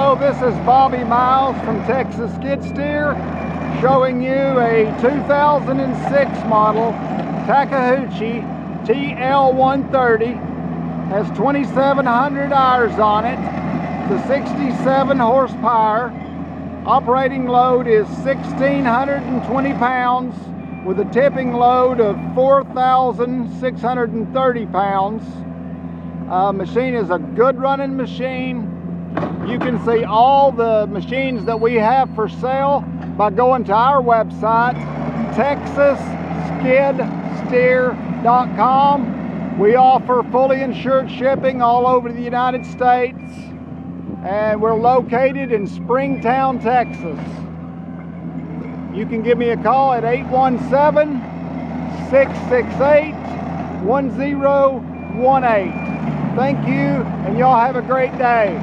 Hello, this is Bobby Miles from Texas Skid Steer, showing you a 2006 model Takeuchi TL130. Has 2,700 hours on it. It's a 67 horsepower. Operating load is 1,620 pounds with a tipping load of 4,630 pounds. Machine is a good running machine. You can see all the machines that we have for sale by going to our website, texasskidsteer.com. We offer fully insured shipping all over the United States, and we're located in Springtown, Texas. You can give me a call at 817-668-1018. Thank you, and y'all have a great day.